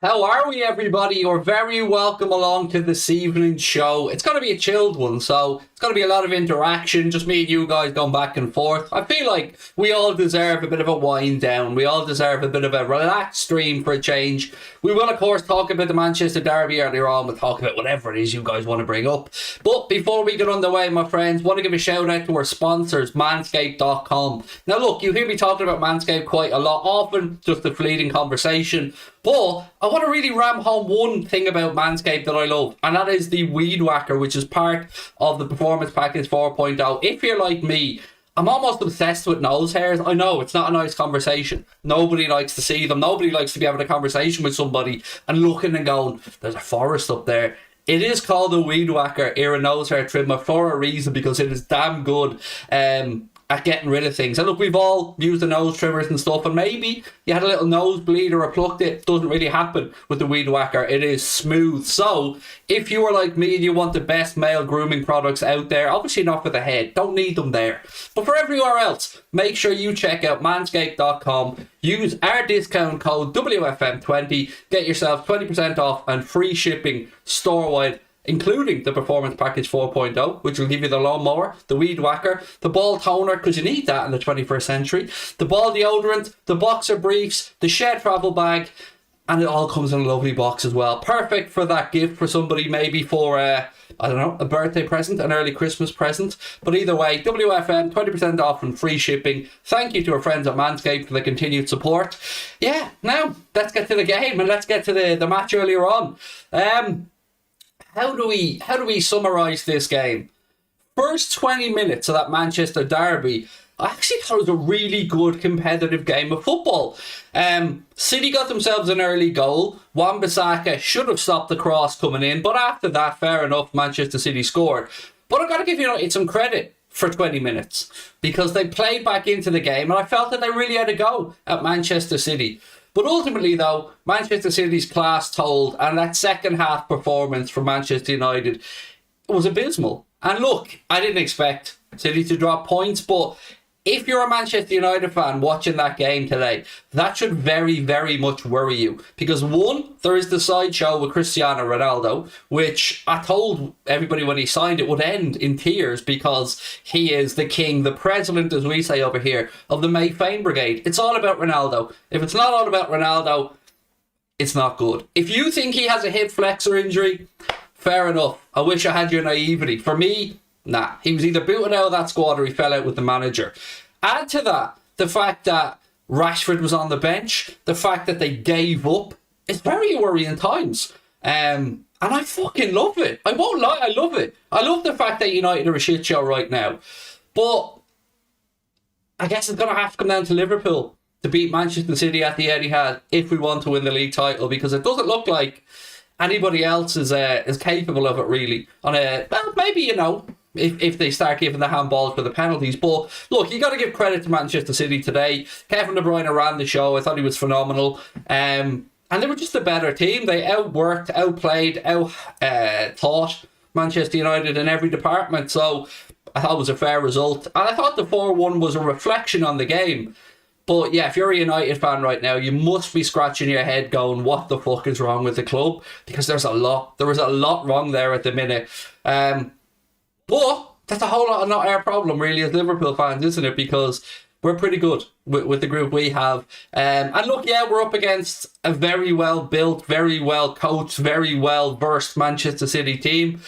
How are we, everybody? You're very welcome along to this evening's show. It's going to be a chilled one, so it's going to be a lot of interaction, just me and you guys going back and forth. I feel like we all deserve a bit of a wind down. We all deserve a bit of a relaxed stream for a change. We will, of course, talk about the Manchester Derby earlier on. We'll talk about whatever it is you guys want to bring up. But before we get underway, my friends, want to give a shout out to our sponsors, manscaped.com. Now, look, you hear me talking about Manscaped quite a lot, often just a fleeting conversation. But I want to really ram home one thing about Manscaped that I love, and that is the Weed Whacker, which is part of the Performance Package 4.0. If you're like me, I'm almost obsessed with nose hairs. I know, it's not a nice conversation. Nobody likes to see them. Nobody likes to be having a conversation with somebody and looking and going, there's a forest up there. It is called a Weed Whacker ear and nose hair trimmer for a reason, because it is damn good at getting rid of things. And look, we've all used the nose trimmers and stuff, and maybe you had a little nosebleed or a plucked it. Doesn't really happen with the Weed Whacker. It is smooth. So if you are like me and you want the best male grooming products out there, obviously not for the head, don't need them there, but for everywhere else, make sure you check out manscaped.com. Use our discount code WFM20, get yourself 20% off and free shipping store-wide, including the Performance Package 4.0, which will give you the lawnmower, the Weed Whacker, the ball toner, because you need that in the 21st century, the ball deodorant, the boxer briefs, the shed travel bag, and it all comes in a lovely box as well. Perfect for that gift for somebody, maybe for, I don't know, a birthday present, an early Christmas present. But either way, WFM, 20% off and free shipping. Thank you to our friends at Manscaped for the continued support. Yeah, now, let's get to the game and let's get to the match earlier on. How do we summarise this game? First 20 minutes of that Manchester derby, I actually thought it was a really good competitive game of football. City got themselves an early goal. Wan-Bissaka should have stopped the cross coming in, but after that, fair enough, Manchester City scored. But I've got to give United some credit for 20 minutes, because they played back into the game, and I felt that they really had a go at Manchester City. But ultimately, though, Manchester City's class told, and that second half performance for Manchester United was abysmal. And look, I didn't expect City to drop points, but if you're a Manchester United fan watching that game today, that should very, very much worry you. Because one, there is the sideshow with Cristiano Ronaldo, which I told everybody when he signed it would end in tears, because he is the king, the president, as we say over here, of the Mayfain Brigade. It's all about Ronaldo. If it's not all about Ronaldo, it's not good. If you think he has a hip flexor injury, fair enough. I wish I had your naivety. For me, nah, he was either booted out of that squad or he fell out with the manager. Add to that the fact that Rashford was on the bench, the fact that they gave up. It's very worrying times. And I fucking love it. I won't lie, I love it. I love the fact that United are a shit show right now. But I guess it's going to have to come down to Liverpool to beat Manchester City at the Etihad if we want to win the league title, because it doesn't look like anybody else is capable of it, really. Well, maybe, if they start giving the handballs for the penalties. But look, you got to give credit to Manchester City today. Kevin De Bruyne ran the show. I thought he was phenomenal. And they were just a better team. They outworked, outplayed, thought Manchester United in every department. So I thought it was a fair result. And I thought the 4-1 was a reflection on the game. But yeah, if you're a United fan right now, you must be scratching your head going, what the fuck is wrong with the club? Because there was a lot wrong there at the minute. But that's a whole lot of not our problem, really, as Liverpool fans, isn't it? Because we're pretty good with the group we have. And look, yeah, we're up against a very well-built, very well-coached, very well-versed Manchester City team.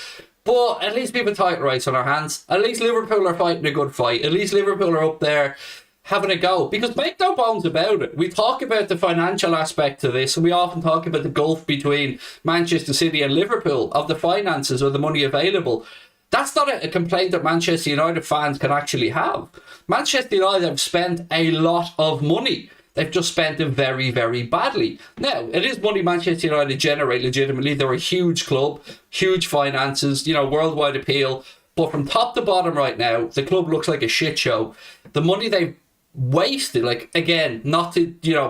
But at least we have a title race on our hands. At least Liverpool are fighting a good fight. At least Liverpool are up there having a go. Because make no bones about it, we talk about the financial aspect to this, and we often talk about the gulf between Manchester City and Liverpool of the finances or the money available. That's not a complaint that Manchester United fans can actually have. Manchester United have spent a lot of money. They've just spent it very, very badly. Now, it is money Manchester United generate legitimately. They're a huge club, huge finances, worldwide appeal. But from top to bottom right now, the club looks like a shit show. The money they've wasted, again, not to,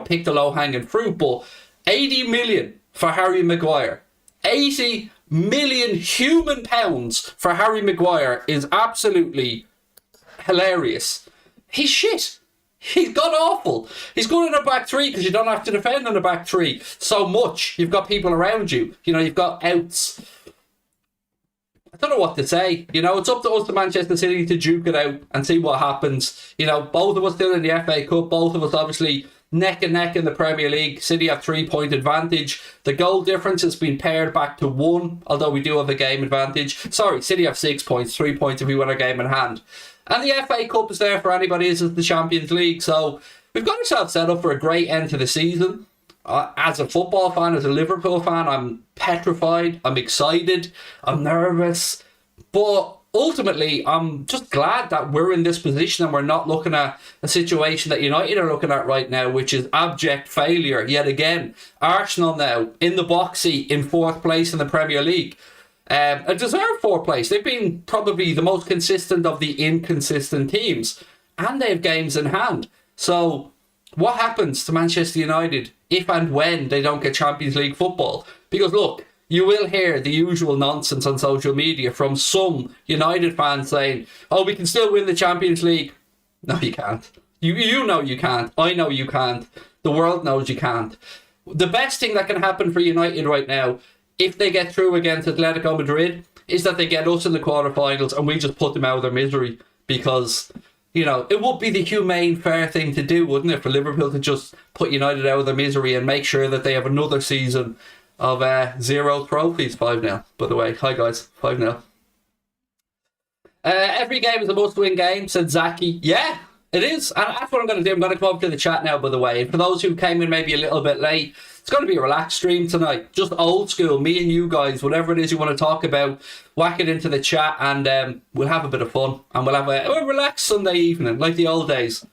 pick the low-hanging fruit, but 80 million for Harry Maguire. 80 million human pounds for Harry Maguire is absolutely hilarious. He's shit. He's got awful. He's good in a back three because you don't have to defend in a back three so much. You've got people around you. You know, you've got outs. I don't know what to say. You know, it's up to us, to Manchester City, to duke it out and see what happens. You know, both of us still in the FA Cup. Both of us obviously neck and neck in the Premier League. City have 3-point advantage. The goal difference has been pared back to 1, although we do have a game advantage. Sorry, City have 6 points, 3 points if we win our game in hand. And the FA Cup is there for anybody as the Champions League. So we've got ourselves set up for a great end to the season. As a football fan, as a Liverpool fan, I'm petrified, I'm excited, I'm nervous. But ultimately, I'm just glad that we're in this position and we're not looking at a situation that United are looking at right now, which is abject failure yet again. Arsenal now in the box seat in 4th place in the Premier League. A deserved 4th place. They've been probably the most consistent of the inconsistent teams. And they have games in hand. So what happens to Manchester United if and when they don't get Champions League football? Because look, you will hear the usual nonsense on social media from some United fans saying, oh, we can still win the Champions League. No, you can't. You know you can't. I know you can't. The world knows you can't. The best thing that can happen for United right now, if they get through against Atletico Madrid, is that they get us in the quarterfinals and we just put them out of their misery. Because, you know, it would be the humane, fair thing to do, wouldn't it, for Liverpool to just put United out of their misery and make sure that they have another season of 0 trophies. 5-0, by the way. Hi, guys. 5-0. Every game is a must-win game, said Zaki. Yeah, it is. And that's what I'm going to do. I'm going to come up to the chat now, by the way. And for those who came in maybe a little bit late, it's going to be a relaxed stream tonight. Just old school. Me and you guys, whatever it is you want to talk about, whack it into the chat and we'll have a bit of fun. And we'll have a relaxed Sunday evening, like the old days.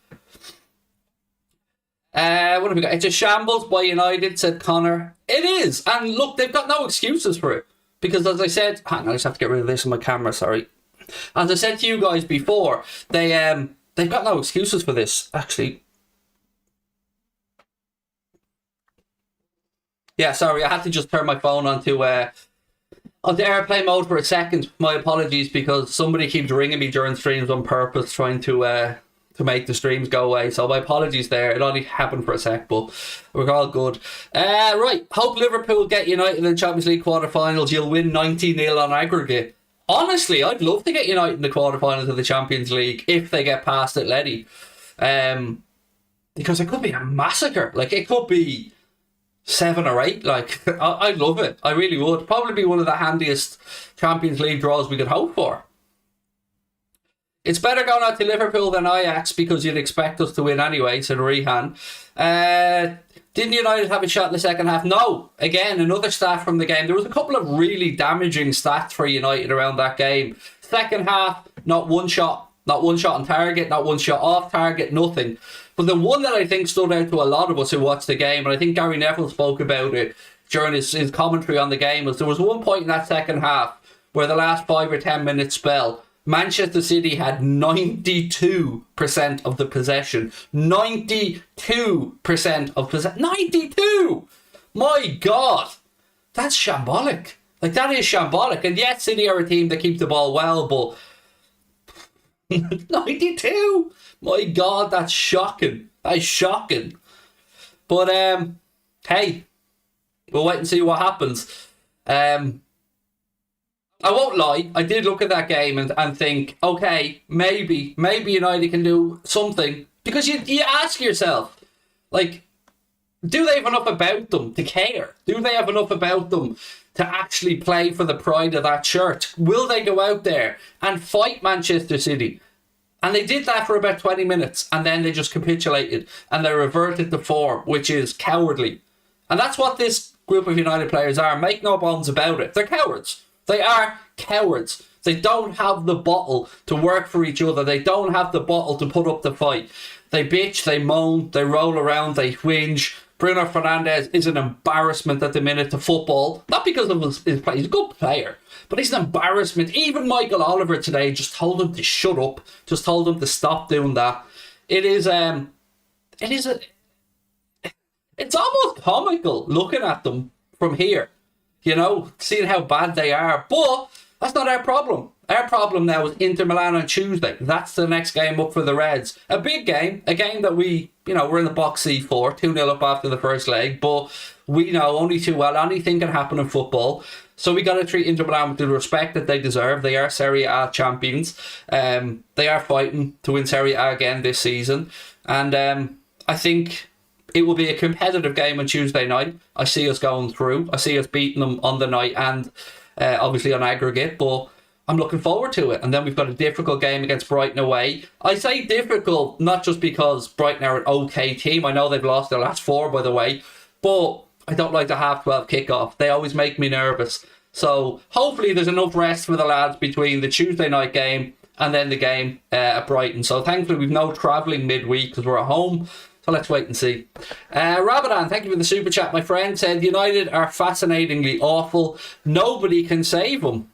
What have we got? It's a shambles by United, said Connor. It is. And look, they've got no excuses for it. Because as I said, hang on, I just have to get rid of this on my camera, sorry. As I said to you guys before, they've got no excuses for this, actually. Yeah, sorry, I had to just turn my phone onto airplane mode for a second. My apologies, because somebody keeps ringing me during streams on purpose, trying to make the streams go away. So my apologies there. It only happened for a sec, but we're all good. Right, hope Liverpool get United in the Champions League quarterfinals. You'll win 90-0 on aggregate. Honestly, I'd love to get United in the quarterfinals of the Champions League if they get past Atleti. Because it could be a massacre. Like, it could be 7 or 8. Like, I'd love it. I really would. Probably be one of the handiest Champions League draws we could hope for. It's better going out to Liverpool than Ajax because you'd expect us to win anyway, said Rehan. Didn't United have a shot in the second half? No. Again, another stat from the game. There was a couple of really damaging stats for United around that game. Second half, not one shot. Not one shot on target, not one shot off target, nothing. But the one that I think stood out to a lot of us who watched the game, and I think Gary Neville spoke about it during his commentary on the game, was there was one point in that second half where the last 5 or 10 minute spell, Manchester City had 92% of the possession. 92% of possession. 92! My God! That's shambolic. Like, that is shambolic. And yes, City are a team that keep the ball well, but 92! My God, that's shocking. That's shocking. But, hey, we'll wait and see what happens. I won't lie, I did look at that game and think, okay, maybe United can do something. Because you ask yourself, like, do they have enough about them to care? Do they have enough about them to actually play for the pride of that shirt? Will they go out there and fight Manchester City? And they did that for about 20 minutes and then they just capitulated and they reverted to form, which is cowardly. And that's what this group of United players are. Make no bones about it. They're cowards. They are cowards. They don't have the bottle to work for each other. They don't have the bottle to put up the fight. They bitch, they moan, they roll around, they whinge. Bruno Fernandes is an embarrassment at the minute to football. Not because of his play. He's a good player. But he's an embarrassment. Even Michael Oliver today just told him to shut up. Just told him to stop doing that. It's almost comical looking at them from here. You know, seeing how bad they are. But that's not our problem. Our problem now is Inter Milan on Tuesday. That's the next game up for the Reds. A big game, a game that we're in the box seat for, 2-0 up after the first leg, but we know only too well anything can happen in football. So we got to treat Inter Milan with the respect that they deserve. They are Serie A champions. They are fighting to win Serie A again this season. And I think it will be a competitive game on Tuesday night. I see us going through. I see us beating them on the night and obviously on aggregate, but I'm looking forward to it. And then we've got a difficult game against Brighton away. I say difficult, not just because Brighton are an okay team. I know they've lost their last 4, by the way. But I don't like the half-12 kickoff. They always make me nervous. So hopefully there's enough rest for the lads between the Tuesday night game and then the game at Brighton. So thankfully we've no travelling midweek because we're at home. So let's wait and see. Rabadan, thank you for the super chat, my friend. Said United are fascinatingly awful. Nobody can save them.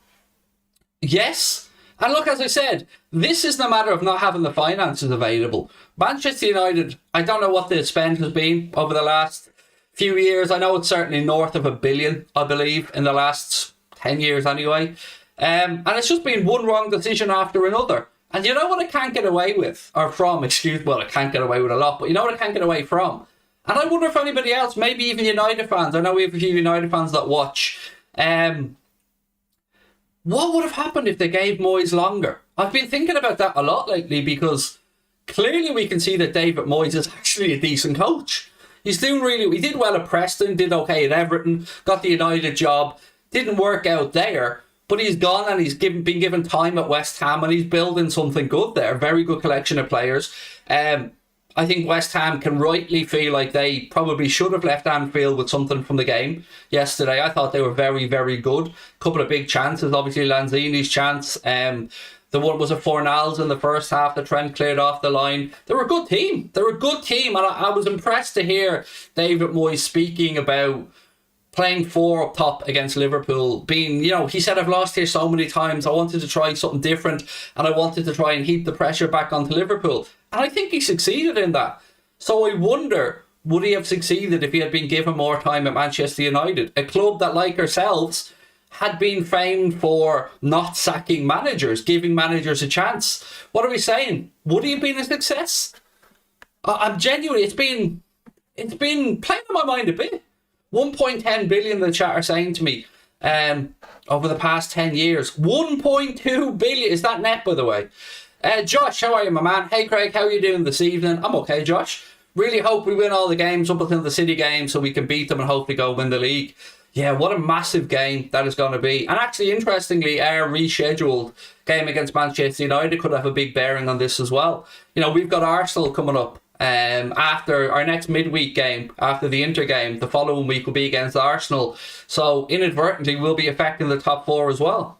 Yes. And look, as I said, this isn't a matter of not having the finances available. Manchester United, I don't know what the spend has been over the last few years. I know it's certainly north of $1 billion, I believe, in the last 10 years anyway. And it's just been one wrong decision after another. And you know what I can't get away with? Or from, I can't get away with a lot, but you know what I can't get away from? And I wonder if anybody else, maybe even United fans, I know we have a few United fans that watch, what would have happened if they gave Moyes longer? I've been thinking about that a lot lately because clearly we can see that David Moyes is actually a decent coach. He did well at Preston, did okay at Everton, got the United job, didn't work out there, but he's gone and he's been given time at West Ham and he's building something good there. Very good collection of players. I think West Ham can rightly feel like they probably should have left Anfield with something from the game yesterday. I thought they were very, very good. Couple of big chances. Obviously, Lanzini's chance. The one was a Fornals in the first half that Trent cleared off the line. They were a good team. And I was impressed to hear David Moyes speaking about playing 4 up top against Liverpool, being, he said, I've lost here so many times. I wanted to try something different and I wanted to try and heap the pressure back onto Liverpool. And I think he succeeded in that. So I wonder, would he have succeeded if he had been given more time at Manchester United? A club that, like ourselves, had been famed for not sacking managers, giving managers a chance. What are we saying? Would he have been a success? I'm genuinely, it's been playing on my mind a bit. 1.10 billion, the chat are saying to me, over the past 10 years. 1.2 billion. Is that net, by the way? Josh, how are you, my man? Hey, Craig, how are you doing this evening? I'm okay, Josh. Really hope we win all the games up until the City game so we can beat them and hopefully go win the league. Yeah, what a massive game that is going to be. And actually, interestingly, our rescheduled game against Manchester United could have a big bearing on this as well. We've got Arsenal coming up. After our next midweek game, after the Inter game, the following week will be against Arsenal. So inadvertently, we'll be affecting the top 4 as well.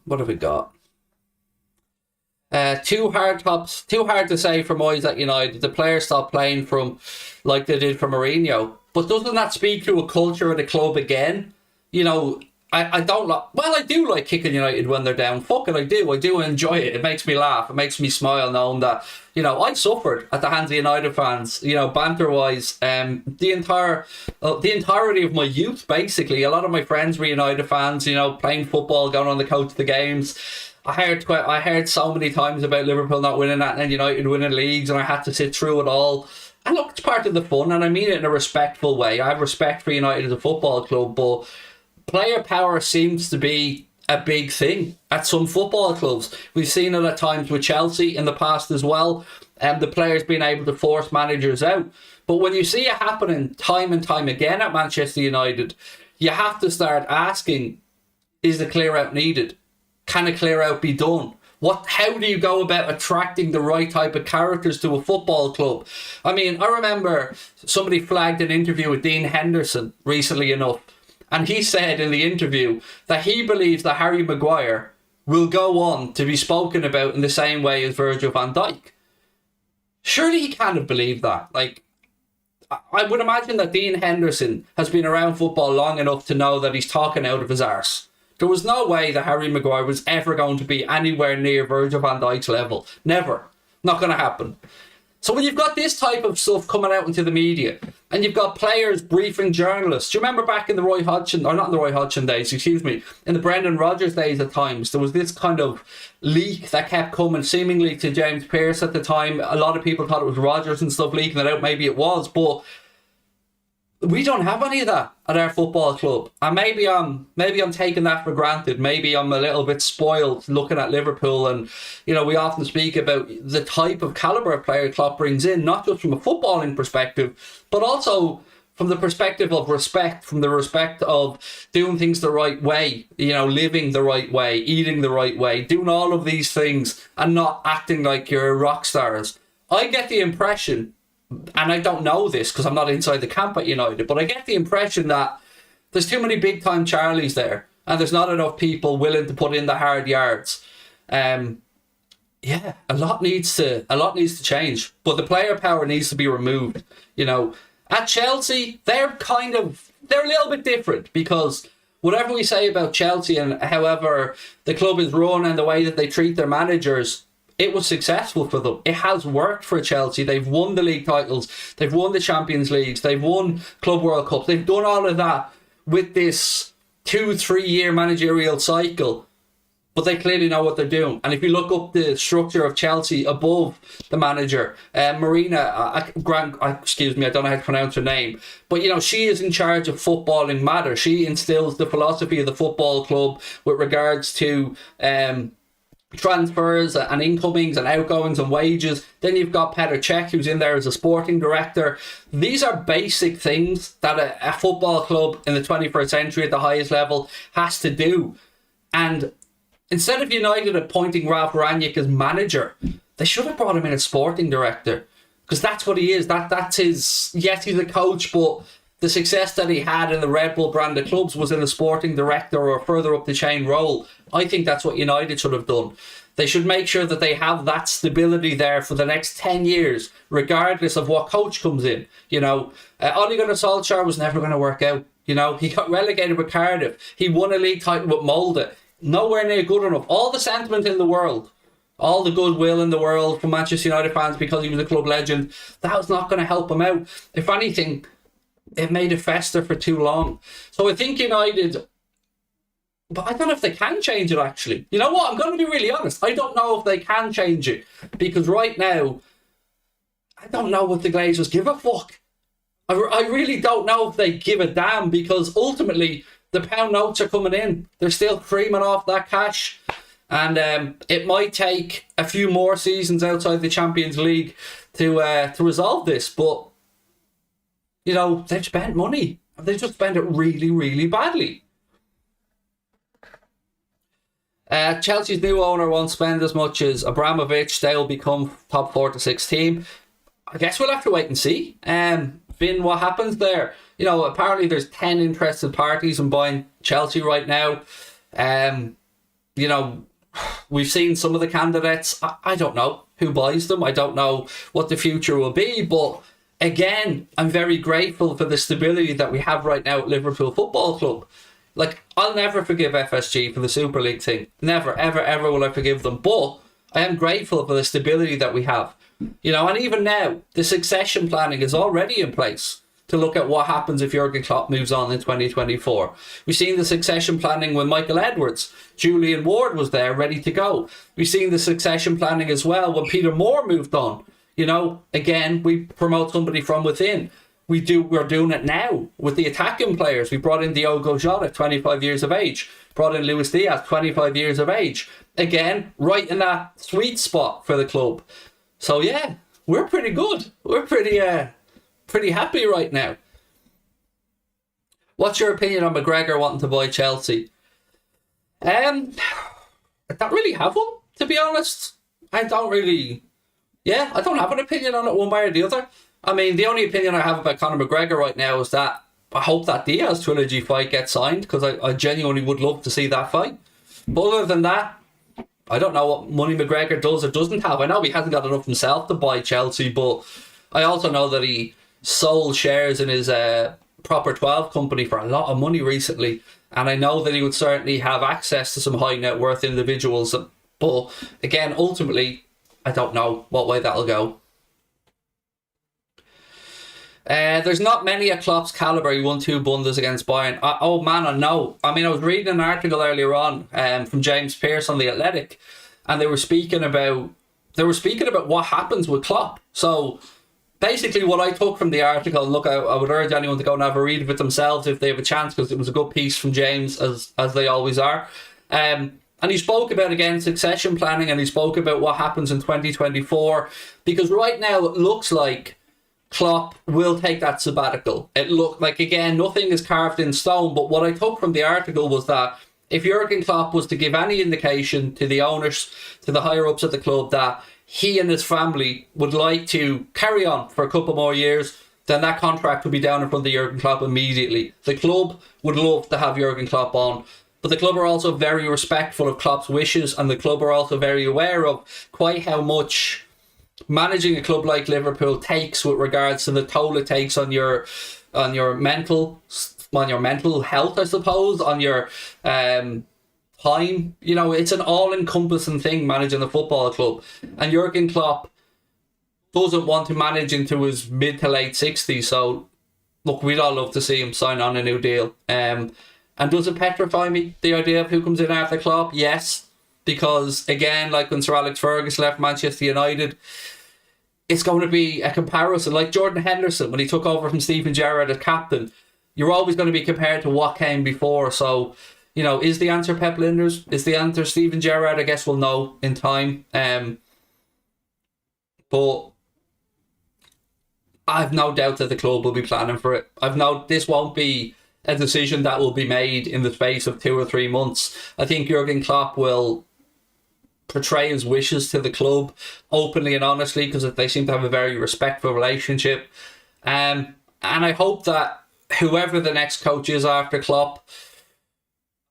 What have we got? Too hard to say for Moyes at United. The players stopped playing from like they did for Mourinho. But doesn't that speak to a culture of the club again? I don't like... Well, I do like kicking United when they're down. Fuck it, I do. I do enjoy it. It makes me laugh. It makes me smile knowing that, I suffered at the hands of United fans, banter-wise. The entirety of my youth, basically. A lot of my friends were United fans, playing football, going on the coach of the games. I heard so many times about Liverpool not winning that and United winning leagues, and I had to sit through it all. And look, it's part of the fun, and I mean it in a respectful way. I have respect for United as a football club, but player power seems to be a big thing at some football clubs. We've seen it at times with Chelsea in the past as well, and the players being able to force managers out. But when you see it happening time and time again at Manchester United, you have to start asking, is the clear out needed? Can a clear out be done? How do you go about attracting the right type of characters to a football club? I mean, I remember somebody flagged an interview with Dean Henderson recently enough, and he said in the interview that he believes that Harry Maguire will go on to be spoken about in the same way as Virgil van Dijk. Surely he can't have believed that. I would imagine that Dean Henderson has been around football long enough to know that he's talking out of his arse. There was no way that Harry Maguire was ever going to be anywhere near Virgil van Dijk's level. Never. Not going to happen. So when you've got this type of stuff coming out into the media, and you've got players briefing journalists, do you remember back in the Roy Hodgson, or not in the Roy Hodgson days, excuse me, in the Brendan Rodgers days at times, there was this kind of leak that kept coming seemingly to James Pearce at the time. A lot of people thought it was Rodgers and stuff leaking it out, maybe it was, but we don't have any of that at our football club. And maybe I'm taking that for granted. Maybe I'm a little bit spoiled looking at Liverpool, and you know, we often speak about the type of calibre of player Klopp brings in, not just from a footballing perspective, but also from the perspective of respect, from the respect of doing things the right way, you know, living the right way, eating the right way, doing all of these things and not acting like you're rock stars. I get the impression, and I don't know this because I'm not inside the camp at United, but I get the impression that there's too many big time Charlies there, and there's not enough people willing to put in the hard yards. Yeah, a lot needs to change, but the player power needs to be removed. You know, at Chelsea, they're a little bit different, because whatever we say about Chelsea and however the club is run and the way that they treat their managers, it was successful for them. It has worked for Chelsea. They've won the league titles. They've won the Champions Leagues. They've won Club World Cups. They've done all of that with this 2-3 year managerial cycle. But they clearly know what they're doing. And if you look up the structure of Chelsea above the manager, Marina, excuse me, I don't know how to pronounce her name, but you know, she is in charge of footballing matters. She instills the philosophy of the football club with regards to transfers and incomings and outgoings and wages. Then you've got Petr Cech, who's in there as a sporting director. These are basic things that a football club in the 21st century at the highest level has to do. And instead of United appointing Ralph Rangnick as manager, they should have brought him in as sporting director, because that's what he is. That's his. Yes, he's a coach, but the success that he had in the Red Bull branded clubs was in a sporting director or further up the chain role. I think that's what United should have done. They should make sure that they have that stability there for the next 10 years, regardless of what coach comes in. You know, Ole Gunnar Solskjaer was never going to work out. You know, he got relegated with Cardiff. He won a league title with Molde. Nowhere near good enough. All the sentiment in the world, all the goodwill in the world from Manchester United fans because he was a club legend, that was not going to help him out. If anything, it made it fester for too long. So I think United, but I don't know if they can change it, actually. You know what? I'm going to be really honest. I don't know if they can change it, because right now, I don't know what the Glazers give a fuck. I really don't know if they give a damn, because ultimately the pound notes are coming in. They're still creaming off that cash. And it might take a few more seasons outside the Champions League to resolve this. But, you know, they've spent money. They just spent it really, really badly. Chelsea's new owner won't spend as much as Abramovich. They'll become top 4 to 6 team. I guess we'll have to wait and see. Finn, what happens there? You know, apparently there's 10 interested parties in buying Chelsea right now. You know, we've seen some of the candidates. I don't know who buys them. I don't know what the future will be. But again, I'm very grateful for the stability that we have right now at Liverpool Football Club. Like, I'll never forgive FSG for the Super League thing. Never, ever, ever will I forgive them. But I am grateful for the stability that we have. You know, and even now, the succession planning is already in place to look at what happens if Jurgen Klopp moves on in 2024. We've seen the succession planning when Michael Edwards, Julian Ward was there, ready to go. We've seen the succession planning as well when Peter Moore moved on. You know, again, we promote somebody from within. We're doing it now with the attacking players. We brought in Diogo Jota, 25 years of age. Brought in Luis Diaz, 25 years of age. Again, right in that sweet spot for the club. So yeah, we're pretty good. We're pretty happy right now. What's your opinion on McGregor wanting to buy Chelsea? I don't really have one, to be honest. I don't have an opinion on it one way or the other. I mean, the only opinion I have about Conor McGregor right now is that I hope that Diaz trilogy fight gets signed, because I genuinely would love to see that fight. But other than that, I don't know what money McGregor does or doesn't have. I know he hasn't got enough himself to buy Chelsea, but I also know that he sold shares in his Proper 12 company for a lot of money recently. And I know that he would certainly have access to some high net worth individuals. But again, ultimately, I don't know what way that'll go. There's not many at Klopp's calibre who won 2 Bundes against Bayern. Oh man, I know. I mean, I was reading an article earlier on from James Pearce on The Athletic, and they were speaking about what happens with Klopp. So basically what I took from the article, and look, I would urge anyone to go and have a read of it themselves if they have a chance, because it was a good piece from James, as they always are. And he spoke about, again, succession planning, and he spoke about what happens in 2024, because right now it looks like Klopp will take that sabbatical. It looked like, again, nothing is carved in stone, but what I took from the article was that if Jurgen Klopp was to give any indication to the owners, to the higher-ups at the club, that he and his family would like to carry on for a couple more years, then that contract would be down in front of Jurgen Klopp immediately. The club would love to have Jurgen Klopp on, but the club are also very respectful of Klopp's wishes, and the club are also very aware of quite how much managing a club like Liverpool takes with regards to the toll it takes on your mental health, I suppose, on your time. You know, it's an all-encompassing thing managing the football club, and Jurgen Klopp doesn't want to manage into his mid to late 60s. So look, we'd all love to see him sign on a new deal. And does it petrify me, the idea of who comes in after Klopp? Yes, because again, like when Sir Alex Ferguson left Manchester United, it's going to be a comparison. Like Jordan Henderson, when he took over from Steven Gerrard as captain, you're always going to be compared to what came before. So, you know, is the answer Pep Linders? Is the answer Steven Gerrard? I guess we'll know in time. But I've no doubt that the club will be planning for it. This won't be a decision that will be made in the space of 2 or 3 months. I think Jurgen Klopp will portray his wishes to the club openly and honestly, because they seem to have a very respectful relationship. And I hope that whoever the next coach is after Klopp,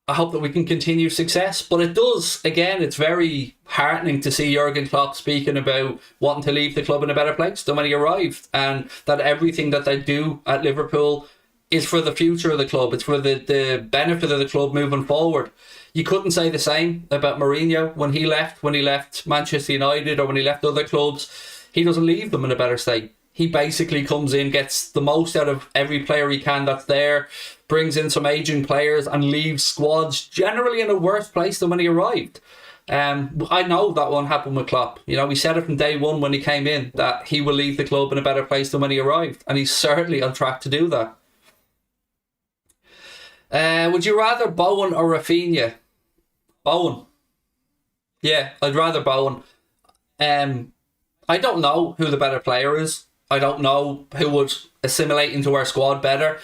I hope that we can continue success. But it does, again, it's very heartening to see Jurgen Klopp speaking about wanting to leave the club in a better place than when he arrived, and that everything that they do at Liverpool is for the future of the club. It's for the benefit of the club moving forward. You couldn't say the same about Mourinho when he left Manchester United, or when he left other clubs. He doesn't leave them in a better state. He basically comes in, gets the most out of every player he can that's there, brings in some aging players, and leaves squads generally in a worse place than when he arrived. I know that won't happen with Klopp. You know, we said it from day one when he came in, that he will leave the club in a better place than when he arrived, and he's certainly on track to do that. Would you rather Bowen or Rafinha? Bowen. Yeah, I'd rather Bowen. I don't know who the better player is. I don't know who would assimilate into our squad better.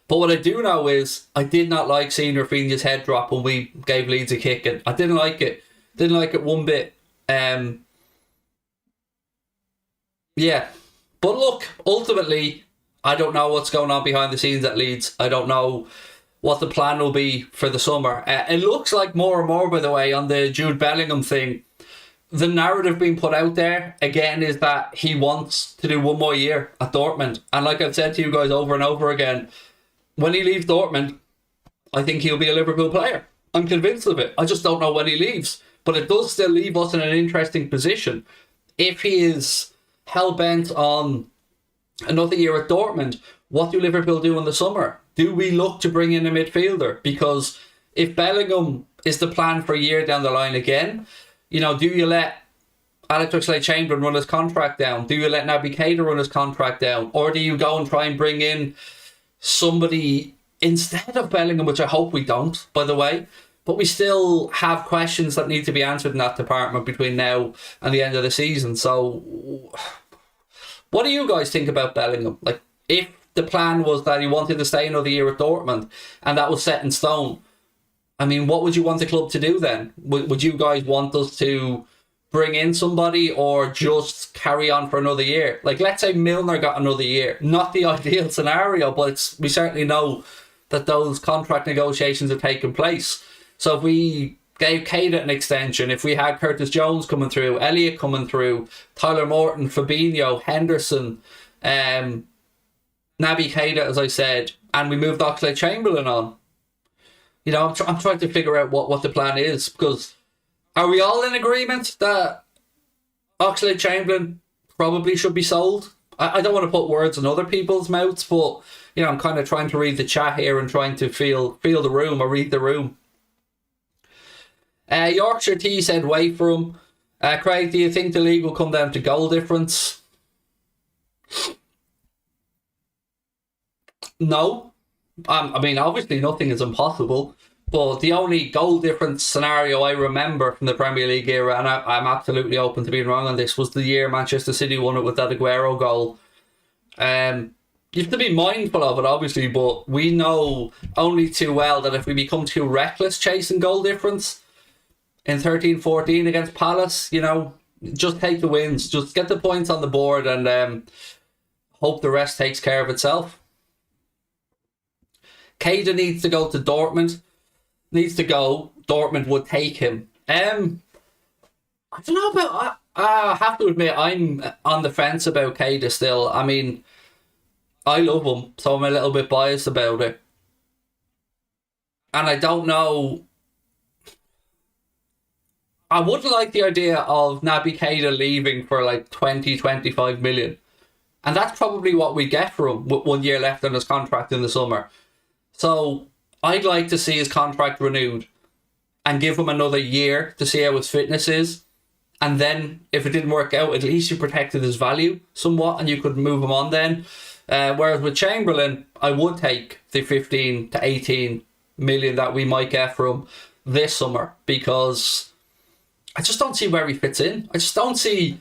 But what I do know is I did not like seeing Rafinha's head drop when we gave Leeds a kick. And I didn't like it. Didn't like it one bit. Yeah. But look, ultimately, I don't know what's going on behind the scenes at Leeds. I don't know what the plan will be for the summer. It looks like more and more, by the way, on the Jude Bellingham thing, the narrative being put out there, again, is that he wants to do one more year at Dortmund. And like I've said to you guys over and over again, when he leaves Dortmund, I think he'll be a Liverpool player. I'm convinced of it. I just don't know when he leaves. But it does still leave us in an interesting position. If he is hell-bent on another year at Dortmund, what do Liverpool do in the summer? Do we look to bring in a midfielder? Because if Bellingham is the plan for a year down the line again, you know, do you let Alex Oxlade-Chamberlain run his contract down? Do you let Naby Keita run his contract down? Or do you go and try and bring in somebody instead of Bellingham, which I hope we don't, by the way? But we still have questions that need to be answered in that department between now and the end of the season. So what do you guys think about Bellingham? Like, if the plan was that he wanted to stay another year at Dortmund and that was set in stone, I mean, what would you want the club to do then? Would you guys want us to bring in somebody or just carry on for another year? Like, let's say Milner got another year. Not the ideal scenario, but we certainly know that those contract negotiations have taken place. So if we gave Keita an extension, if we had Curtis Jones coming through, Elliott coming through, Tyler Morton, Fabinho, Henderson, Naby Keita, as I said, and we moved Oxlade-Chamberlain on, you know, I'm trying to figure out what the plan is, because are we all in agreement that Oxlade-Chamberlain probably should be sold? I don't want to put words in other people's mouths, but I'm kind of trying to read the chat here and trying to feel the room or read the room. Yorkshire T said wait for him. Craig, do you think the league will come down to goal difference? No. I mean, obviously nothing is impossible, but the only goal difference scenario I remember from the Premier League era, and I'm absolutely open to being wrong on this, was the year Manchester City won it with that Aguero goal. You have to be mindful of it, obviously, but we know only too well that if we become too reckless chasing goal difference in 13-14 against Palace, just take the wins, just get the points on the board and hope the rest takes care of itself. Keita needs to go to Dortmund. Needs to go. Dortmund would take him. I don't know about... I have to admit, I'm on the fence about Keita still. I mean, I love him, so I'm a little bit biased about it. And I don't know... I wouldn't like the idea of Naby Keita leaving for like 20-25 million. And that's probably what we get for him with 1 year left on his contract in the summer. So I'd like to see his contract renewed and give him another year to see how his fitness is. And then if it didn't work out, at least you protected his value somewhat and you could move him on then. Whereas with Chamberlain, I would take the 15 to 18 million that we might get from this summer, because I just don't see where he fits in. I just don't see,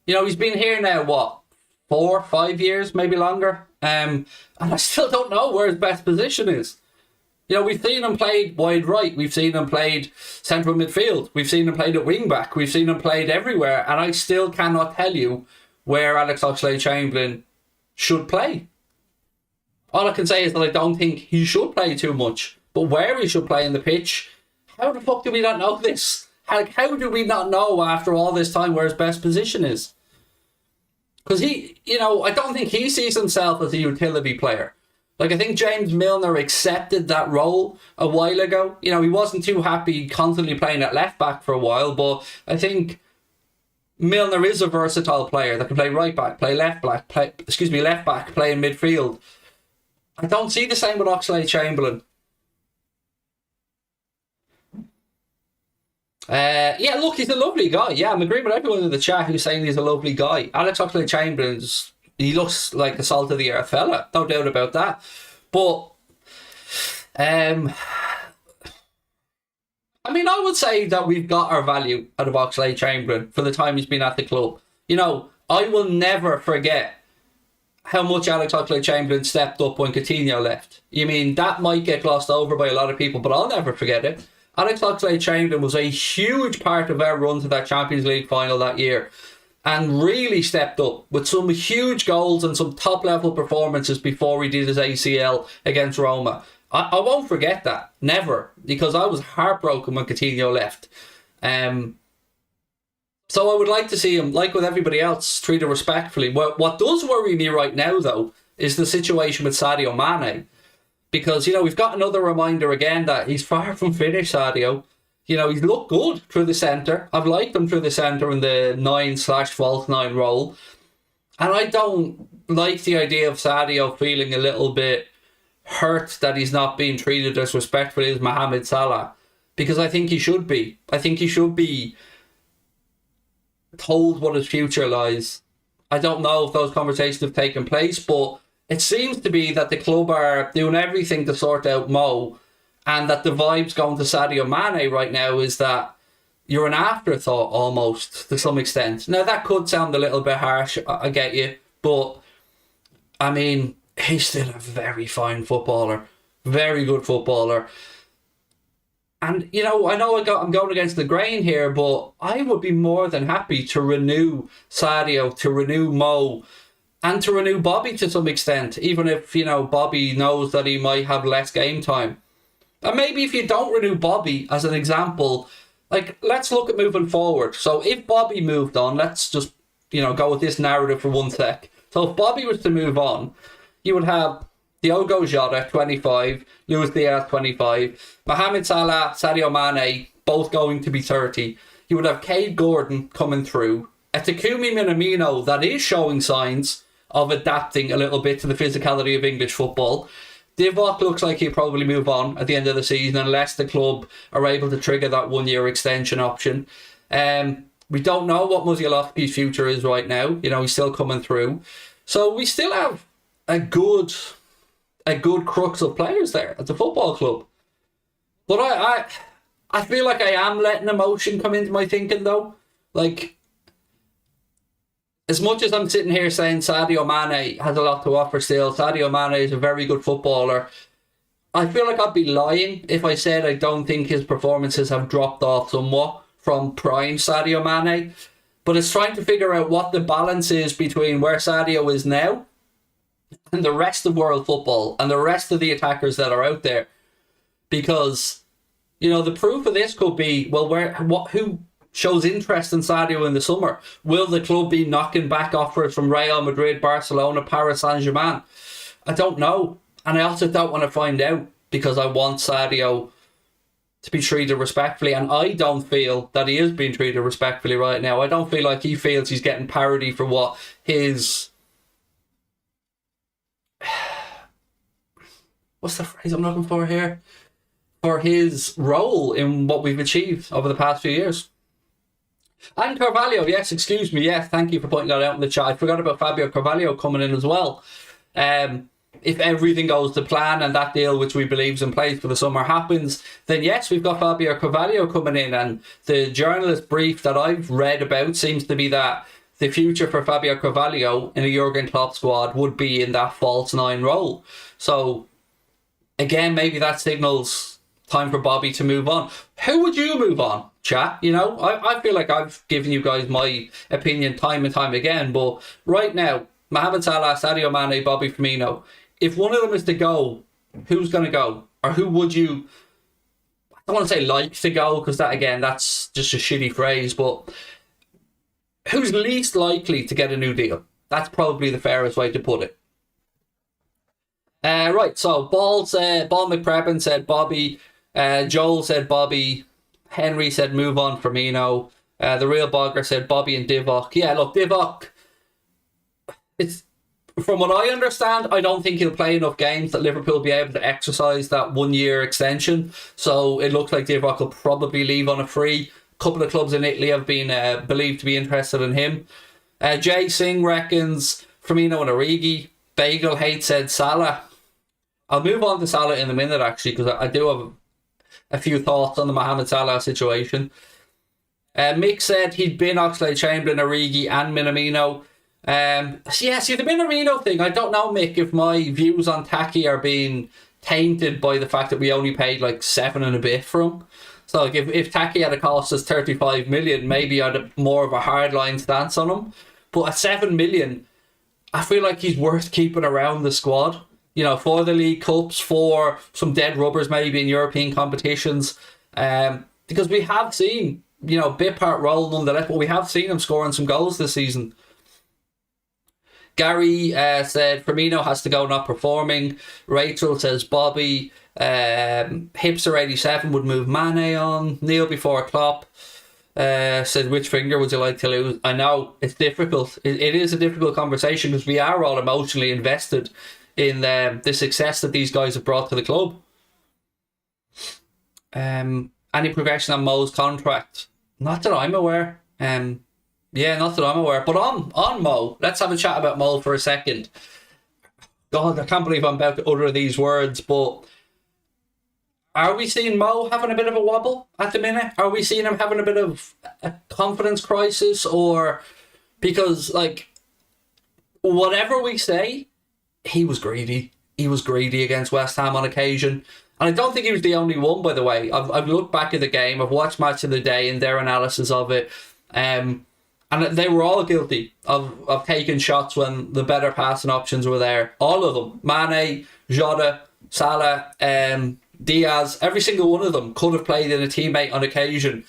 he's been here now, 4 or 5 years, maybe longer. And I still don't know where his best position is. We've seen him played wide right. We've seen him played central midfield. We've seen him played at wing back. We've seen him played everywhere. And I still cannot tell you where Alex Oxlade-Chamberlain should play. All I can say is that I don't think he should play too much. But where he should play in the pitch, how the fuck do we not know this? How do we not know after all this time where his best position is? Because I don't think he sees himself as a utility player. Like, I think James Milner accepted that role a while ago. He wasn't too happy constantly playing at left back for a while, but I think Milner is a versatile player that can play right back, play left back, play in midfield. I don't see the same with Oxlade-Chamberlain. Look, he's a lovely guy. Yeah, I'm agreeing with everyone in the chat who's saying he's a lovely guy. Alex Oxlade-Chamberlain, he looks like a salt of the earth fella, no doubt about that. But, I would say that we've got our value out of Oxlade-Chamberlain for the time he's been at the club. I will never forget how much Alex Oxlade-Chamberlain stepped up when Coutinho left. That might get glossed over by a lot of people, but I'll never forget it. Alex Oxlade-Chamberlain was a huge part of our run to that Champions League final that year and really stepped up with some huge goals and some top-level performances before he did his ACL against Roma. I won't forget that, never, because I was heartbroken when Coutinho left. So I would like to see him, like with everybody else, treated respectfully. What does worry me right now, though, is the situation with Sadio Mane. Because, we've got another reminder again that he's far from finished, Sadio. He's looked good through the centre. I've liked him through the centre in the 9/false 9 role. And I don't like the idea of Sadio feeling a little bit hurt that he's not being treated as respectfully as Mohamed Salah. Because I think he should be. I think he should be told what his future lies. I don't know if those conversations have taken place, but it seems to be that the club are doing everything to sort out Mo, and that the vibes going to Sadio Mane right now is that you're an afterthought almost to some extent. Now that could sound a little bit harsh, I get you, but he's still a very fine footballer, very good footballer. And, I know I'm going against the grain here, but I would be more than happy to renew Sadio, to renew Mo, and to renew Bobby to some extent, even if, Bobby knows that he might have less game time. And maybe if you don't renew Bobby, as an example, let's look at moving forward. So if Bobby moved on, let's just, go with this narrative for 1 sec. So if Bobby was to move on, you would have Diogo Jota, 25, Luis Diaz, 25, Mohamed Salah, Sadio Mane, both going to be 30. You would have Cade Gordon coming through, a Takumi Minamino that is showing signs of adapting a little bit to the physicality of English football. Divock looks like he'll probably move on at the end of the season unless the club are able to trigger that 1-year extension option. We don't know what Musialowski's future is right now. You know, he's still coming through. So we still have a good crux of players there at the football club. But I feel like I am letting emotion come into my thinking though. Like, as much as I'm sitting here saying Sadio Mane has a lot to offer still, Sadio Mane is a very good footballer, I feel like I'd be lying if I said I don't think his performances have dropped off somewhat from prime Sadio Mane. But it's trying to figure out what the balance is between where Sadio is now and the rest of world football and the rest of the attackers that are out there. Because, you know, the proof of this could be, well, who shows interest in Sadio in the summer? Will the club be knocking back offers from Real Madrid, Barcelona, Paris Saint-Germain? I don't know. And I also don't want to find out because I want Sadio to be treated respectfully. And I don't feel that he is being treated respectfully right now. I don't feel like he feels he's getting parody for what his... What's the phrase I'm looking for here? For his role in what we've achieved over the past few years. And Carvalho, yes, excuse me, yes, thank you for pointing that out in the chat. I forgot about Fabio Carvalho coming in as well. If everything goes to plan and that deal, which we believe is in place for the summer, happens, then yes, we've got Fabio Carvalho coming in. And the journalist brief that I've read about seems to be that the future for Fabio Carvalho in a Jurgen Klopp squad would be in that false nine role. So, again, maybe that signals time for Bobby to move on. Who would you move on, chat? You know, I feel like I've given you guys my opinion time and time again, but right now, Mohamed Salah, Sadio Mane, Bobby Firmino, if one of them is to go, who's going to go? Or who would you, I don't want to say like to go, because that, again, that's just a shitty phrase, but who's least likely to get a new deal? That's probably the fairest way to put it. Right, so Ball McPrebin said Bobby, Joel said Bobby, Henry said move on Firmino, the real Bogger said Bobby and Divock. Yeah, look, Divock, it's, from what I understand, I don't think he'll play enough games that Liverpool will be able to exercise that 1-year extension. So it looks like Divock will probably leave on a free. A couple of clubs in Italy have been believed to be interested in him. Jay Singh reckons Firmino and Origi. Bagel Hate said Salah. I'll move on to Salah in a minute, actually, because I do have a few thoughts on the Mohamed Salah situation. Mick said he'd been Oxlade-Chamberlain, Origi and Minamino. See the Minamino thing, I don't know, Mick, if my views on Taki are being tainted by the fact that we only paid like 7 and a bit for him. So like, if Taki had cost us 35 million, maybe I'd have more of a hardline stance on him. But at 7 million, I feel like he's worth keeping around the squad. You know, for the League Cups, for some dead rubbers maybe in European competitions. Because we have seen, you know, bit part role nonetheless, but we have seen him scoring some goals this season. Gary said Firmino has to go, not performing. Rachel says Bobby. Hipster87 would move Mane on. Neil before Klopp said, which finger would you like to lose? I know, it's difficult. It is a difficult conversation because we are all emotionally invested in the success that these guys have brought to the club. Any progression on Mo's contract? Not that I'm aware. Not that I'm aware. But on Mo, let's have a chat about Mo for a second. God, I can't believe I'm about to utter these words, but are we seeing Mo having a bit of a wobble at the minute? Are we seeing him having a bit of a confidence crisis? Or because, like, whatever we say, he was greedy. He was greedy against West Ham on occasion. And I don't think he was the only one, by the way. I've looked back at the game. I've watched Match of the Day and their analysis of it. And they were all guilty of taking shots when the better passing options were there. All of them. Mane, Jota, Salah, Diaz, every single one of them could have played in a teammate on occasion.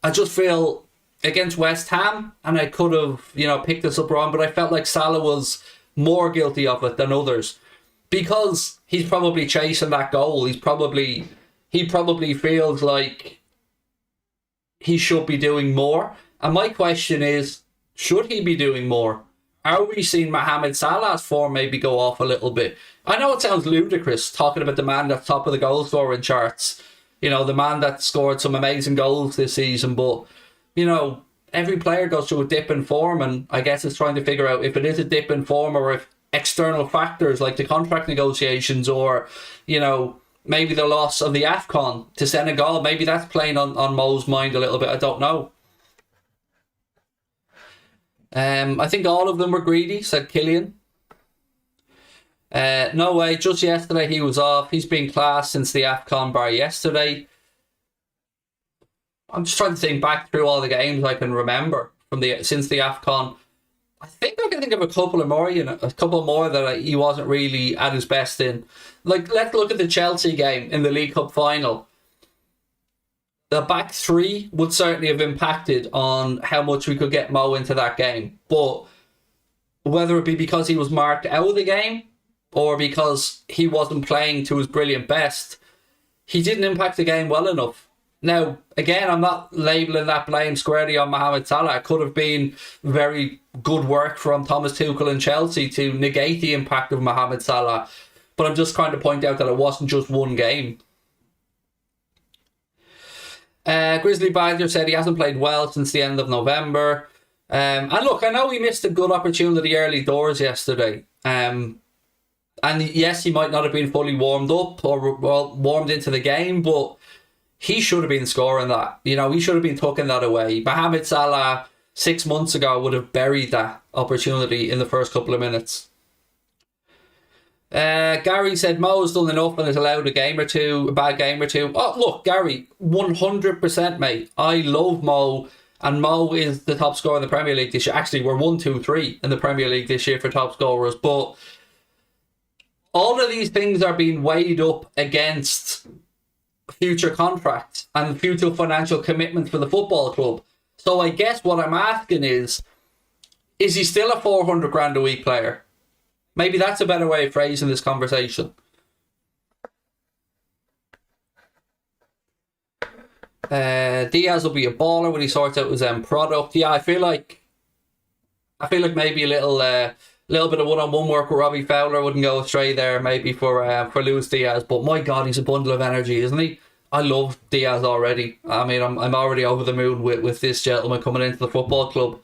I just feel against West Ham, and I could have, picked this up wrong, but I felt like Salah was more guilty of it than others because he's probably chasing that goal. He probably feels like he should be doing more. And my question is, should he be doing more? are we seeing Mohamed Salah's form maybe go off a little bit? I know it sounds ludicrous talking about the man that's top of the goal scoring charts, you know, the man that scored some amazing goals this season, but, you know, every player goes through a dip in form, and I guess it's trying to figure out if it is a dip in form or if external factors like the contract negotiations or, you know, maybe the loss of the AFCON to Senegal, maybe that's playing on Mo's mind a little bit. I don't know. I think all of them were greedy, said Killian. No way, just yesterday he was off. He's been class since the AFCON bar yesterday. I'm just trying to think back through all the games I can remember from since the AFCON. I think I can think of a couple more, you know, a couple more that he wasn't really at his best in. Like, let's look at the Chelsea game in the League Cup final. The back three would certainly have impacted on how much we could get Mo into that game. But whether it be because he was marked out of the game or because he wasn't playing to his brilliant best, he didn't impact the game well enough. Now, again, I'm not labelling that blame squarely on Mohamed Salah. It could have been very good work from Thomas Tuchel and Chelsea to negate the impact of Mohamed Salah. But I'm just trying to point out that it wasn't just one game. Grizzly Badger said he hasn't played well since the end of November. And look, I know he missed a good opportunity early doors yesterday. And yes, he might not have been fully warmed up or warmed into the game, but he should have been scoring that. You know, he should have been tucking that away. Mohamed Salah 6 months ago would have buried that opportunity in the first couple of minutes. Gary said Mo's done enough and has allowed a bad game or two. Oh, look, Gary, 100%, mate. I love Mo, and Mo is the top scorer in the Premier League this year. Actually, we're 1, 2, 3 in the Premier League this year for top scorers, but all of these things are being weighed up against future contracts and future financial commitments for the football club. So I guess what I'm asking is he still a 400 grand a week player? Maybe that's a better way of phrasing this conversation. Diaz will be a baller when he sorts out his end product. Yeah, I feel like maybe a little bit of one-on-one work with Robbie Fowler wouldn't go astray there, maybe for Luis Diaz. But my God, he's a bundle of energy, isn't he? I love Diaz already. I mean, I'm already over the moon with this gentleman coming into the football club.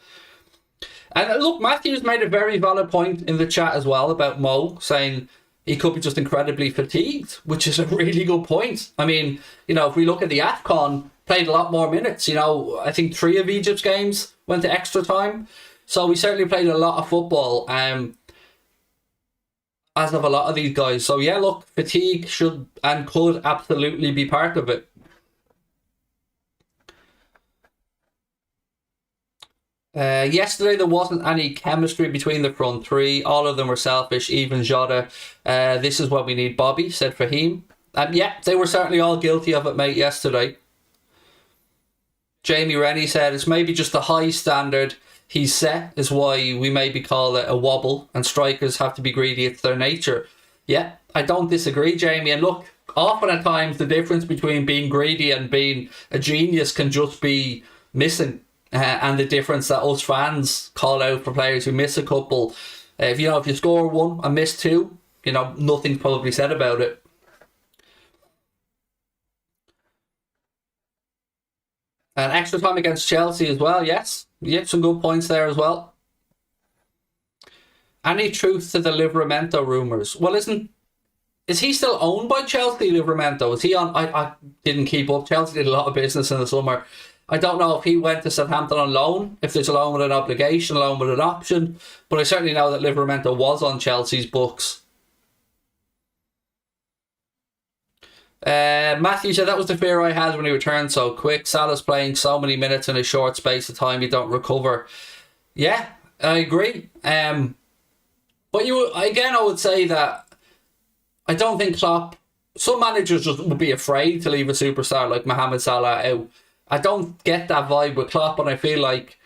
And look, Matthew's made a very valid point in the chat as well about Mo, saying he could be just incredibly fatigued, which is a really good point. I mean, you know, if we look at the AFCON, played a lot more minutes. You know, I think 3 of Egypt's games went to extra time. So we certainly played a lot of football, as of a lot of these guys. So yeah, look, fatigue should and could absolutely be part of it. Yesterday there wasn't any chemistry between the front three. All of them were selfish, even Jota. This is what we need, Bobby, said Fahim. Yeah, they were certainly all guilty of it, mate, yesterday. Jamie Rennie said it's maybe just the high standard he's set is why we maybe call it a wobble, and strikers have to be greedy. It's their nature. Yeah, I don't disagree, Jamie. And look, often at times the difference between being greedy and being a genius can just be missing. And the difference that us fans call out for players who miss a couple. If you score one and miss two, you know, nothing's probably said about it. And extra time against Chelsea as well, yes. Yeah, some good points there as well. Any truth to the Livramento rumours? Well, is he still owned by Chelsea, Livramento? Is he on? I didn't keep up. Chelsea did a lot of business in the summer. I don't know if he went to Southampton on loan, if there's a loan with an obligation, a loan with an option, but I certainly know that Livramento was on Chelsea's books. Matthew said that was the fear I had when he returned so quick. Salah's playing so many minutes in a short space of time, you don't recover. Yeah, I agree. But I would say that I don't think Klopp, some managers just would be afraid to leave a superstar like Mohamed Salah out. I don't get that vibe with Klopp, and I feel like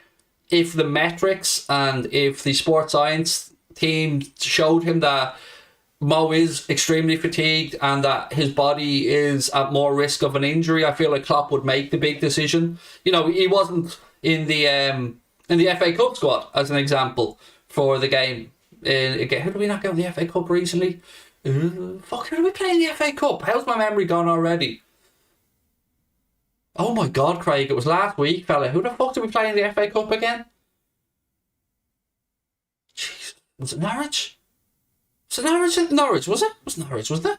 if the metrics and if the sports science team showed him that Mo is extremely fatigued and that his body is at more risk of an injury, I feel like Klopp would make the big decision. You know, he wasn't in the FA Cup squad, as an example, for the game. Again, who did we not get in the FA Cup recently? Fuck, who did we play in the FA Cup? How's my memory gone already? Oh my God, Craig, it was last week, fella. Who the fuck did we play in the FA Cup again? Jeez, was it Norwich? Was it Norwich? Norwich, was it? It was Norwich, wasn't it?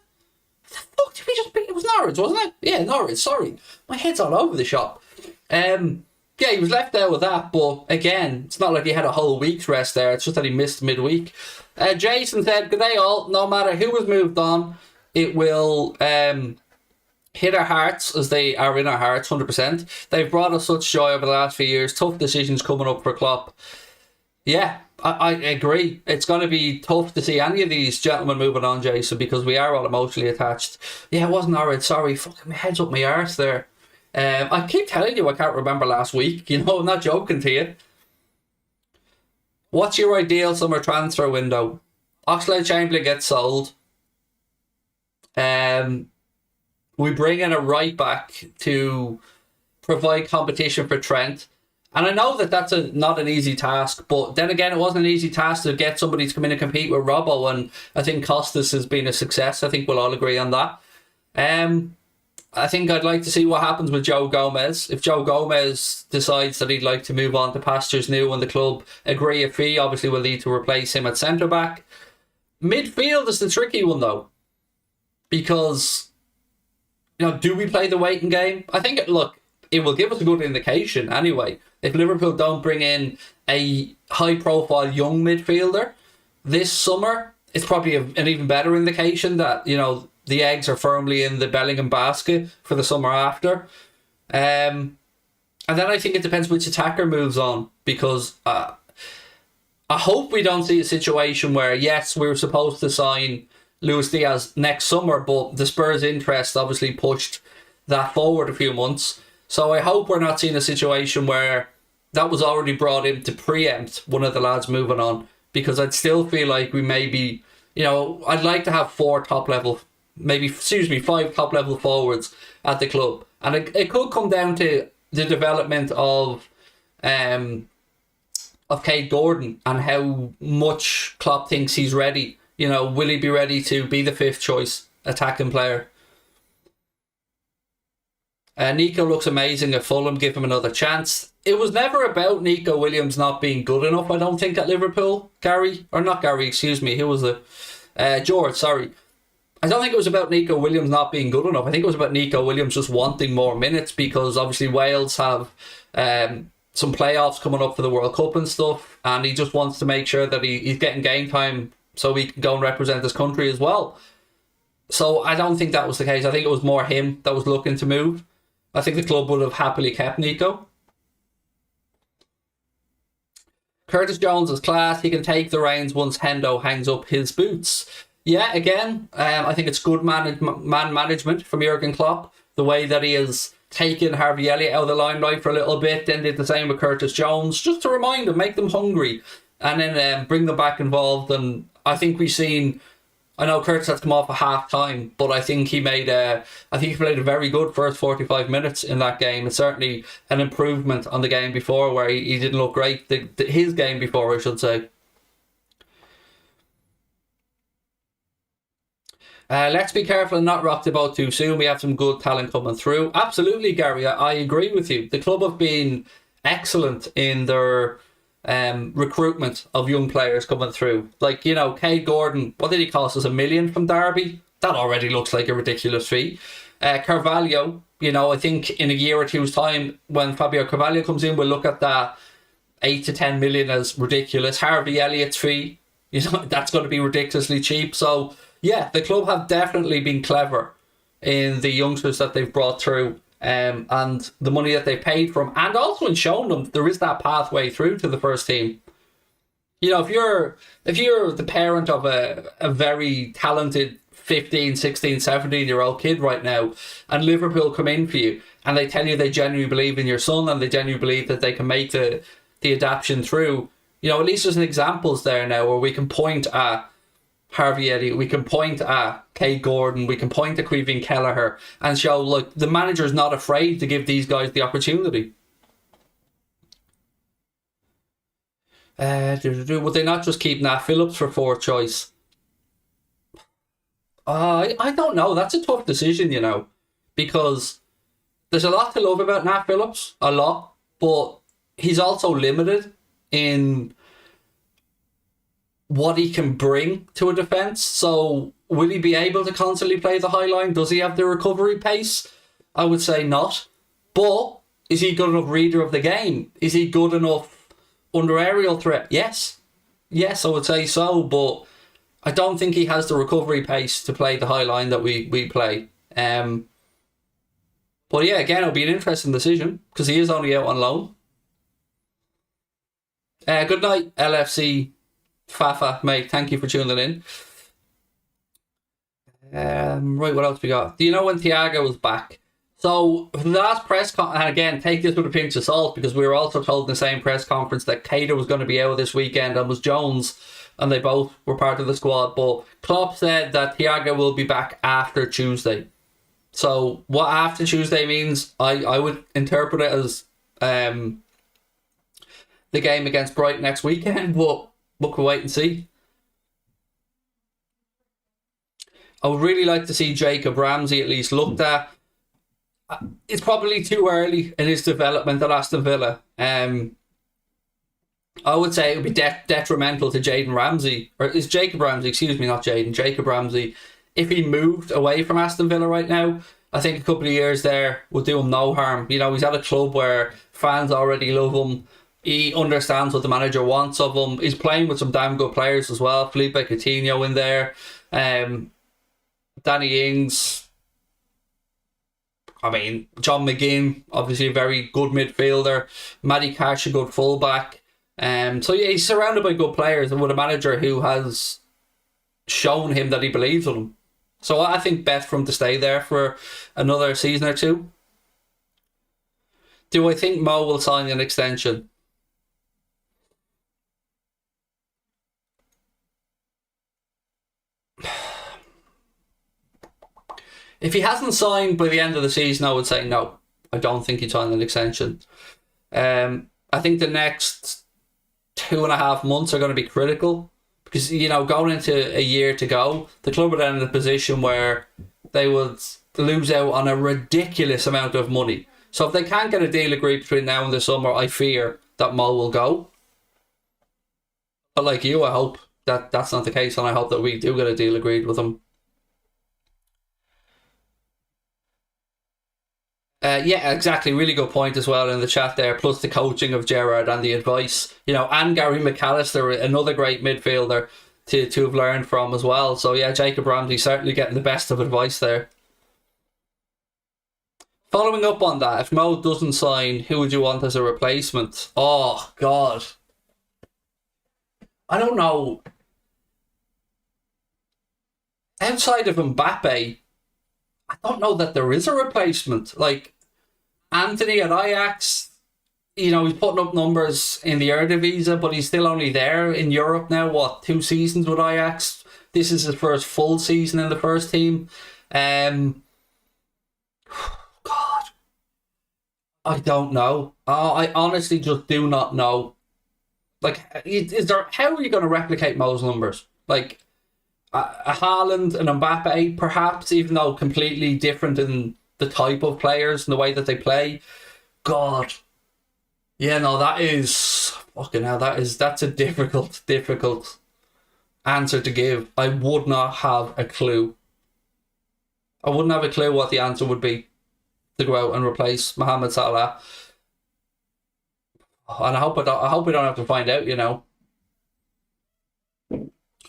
What the fuck did we just beat? It was Norwich, wasn't it? Yeah, Norwich, sorry. My head's all over the shop. Yeah, he was left there with that, but again, it's not like he had a whole week's rest there. It's just that he missed midweek. Jason said, "Good day all. No matter who has moved on, it will hit our hearts as they are in our hearts, 100%. They've brought us such joy over the last few years. Tough decisions coming up for Klopp." Yeah, I agree. It's going to be tough to see any of these gentlemen moving on, Jason, because we are all emotionally attached. Yeah, it wasn't alright. Sorry, fucking my head's up my arse there. I keep telling you I can't remember last week. You know, I'm not joking to you. What's your ideal summer transfer window? Oxlade-Chamberlain gets sold. We bring in a right back to provide competition for Trent. And I know that that's not an easy task, but then again, it wasn't an easy task to get somebody to come in and compete with Robbo, and I think Costas has been a success. I think we'll all agree on that. I think I'd like to see what happens with Joe Gomez. If Joe Gomez decides that he'd like to move on to pastures new and the club agree a fee, obviously we'll need to replace him at centre-back. Midfield is the tricky one, though. Because, you know, do we play the waiting game? I think, it will give us a good indication anyway. If Liverpool don't bring in a high-profile young midfielder this summer, it's probably an even better indication that, you know, the eggs are firmly in the Bellingham basket for the summer after. And then I think it depends which attacker moves on, because I hope we don't see a situation where, yes, we were supposed to sign Luis Diaz next summer, but the Spurs' interest obviously pushed that forward a few months. So I hope we're not seeing a situation where that was already brought in to preempt one of the lads moving on, because I'd still feel like we may be, you know, I'd like to have 5 top-level forwards at the club. And it could come down to the development of Cade Gordon and how much Klopp thinks he's ready. You know, will he be ready to be the 5th choice attacking player? Nico looks amazing at Fulham. Give him another chance. It was never about Nico Williams not being good enough, I don't think, at Liverpool. Who was it? George, sorry. I don't think it was about Nico Williams not being good enough. I think it was about Nico Williams just wanting more minutes, because obviously Wales have some playoffs coming up for the World Cup and stuff, and he just wants to make sure that he's getting game time so he can go and represent his country as well. So I don't think that was the case. I think it was more him that was looking to move. I think the club would have happily kept Nico. Curtis Jones is class. He can take the reins once Hendo hangs up his boots. Yeah, again, I think it's good man management from Jurgen Klopp. The way that he has taken Harvey Elliott out of the limelight for a little bit, then did the same with Curtis Jones, just to remind them, make them hungry, and then bring them back involved. And I think we've seen, I know Curtis had to come off at half time, but I think he played a very good first 45 minutes in that game. It's certainly an improvement on the game before, where he didn't look great. His game before, I should say. Let's be careful and not rock the boat too soon. We have some good talent coming through. Absolutely, Gary. I agree with you. The club have been excellent in their recruitment of young players coming through. Like, you know, Cade Gordon, what did he cost us? $1 million from Derby? That already looks like a ridiculous fee. Carvalho, you know, I think in a year or two's time, when Fabio Carvalho comes in, we'll look at that 8 to 10 million as ridiculous. Harvey Elliott's fee, you know, that's going to be ridiculously cheap. So yeah, the club have definitely been clever in the youngsters that they've brought through, and the money that they paid for them, and also in showing them there is that pathway through to the first team. You know, if you're the parent of a very talented 15, 16, 17-year-old kid right now, and Liverpool come in for you, and they tell you they genuinely believe in your son, and they genuinely believe that they can make the adaptation through, you know, at least there's an examples there now where we can point at Harvey Elliott, we can point at Cade Gordon, we can point at Queven Kelleher and show, look, the manager's not afraid to give these guys the opportunity. Would they not just keep Nat Phillips for fourth choice? I don't know. That's a tough decision, because there's a lot to love about Nat Phillips, a lot, but he's also limited in what he can bring to a defence. So will he be able to constantly play the high line? Does he have the recovery pace? I would say not. But is he good enough reader of the game? Is he good enough under aerial threat? Yes. Yes, I would say so, but I don't think he has the recovery pace to play the high line that we play. But yeah, again, it'll be an interesting decision because he is only out on loan. Good night, LFC Fafa, mate. Thank you for tuning in. Right, what else we got? Do you know when Thiago was back? So, for the last press conference, and again, take this with a pinch of salt because we were also told in the same press conference that Keita was going to be out this weekend and was Jones, and they both were part of the squad. But Klopp said that Thiago will be back after Tuesday. So, what after Tuesday means, I would interpret it as the game against Brighton next weekend, but we'll wait and see. I would really like to see Jacob Ramsey at least looked at. It's probably too early in his development at Aston Villa. I would say it would be detrimental to Jaden Ramsey, or is Jacob Ramsey, excuse me, not Jaden, Jacob Ramsey. If he moved away from Aston Villa right now, I think a couple of years there would do him no harm. He's at a club where fans already love him. He understands what the manager wants of him. He's playing with some damn good players as well. Felipe Coutinho in there. Danny Ings. John McGinn, obviously a very good midfielder. Matty Cash, a good fullback. So yeah, he's surrounded by good players and with a manager who has shown him that he believes in him. So I think best for him to stay there for another season or two. Do I think Mo will sign an extension? If he hasn't signed by the end of the season, I would say no. I don't think he'd sign an extension. I think the next 2.5 months are going to be critical because, going into a year to go, the club are then in a position where they would lose out on a ridiculous amount of money. So if they can't get a deal agreed between now and the summer, I fear that Mo will go. But like you, I hope that that's not the case, and I hope that we do get a deal agreed with him. Yeah, exactly. Really good point as well in the chat there. Plus the coaching of Jarrod and the advice, and Gary McAllister, another great midfielder to have learned from as well. So yeah, Jacob Ramsey certainly getting the best of advice there. Following up on that, if Mo doesn't sign, who would you want as a replacement? Oh God, I don't know. Outside of Mbappe, I don't know that there is a replacement. Like Anthony at Ajax, he's putting up numbers in the Eredivisie, but he's still only there in Europe now. 2 seasons with Ajax? This is his first full season in the first team. God, I don't know. I honestly just do not know. Like, how are you going to replicate Mo's numbers? Like, a Haaland and Mbappe, perhaps, even though completely different in the type of players and the way that they play. God. Yeah, no, that is... Fucking hell, that's a difficult answer to give. I would not have a clue. I wouldn't have a clue what the answer would be to go out and replace Mohamed Salah. And I hope we don't have to find out,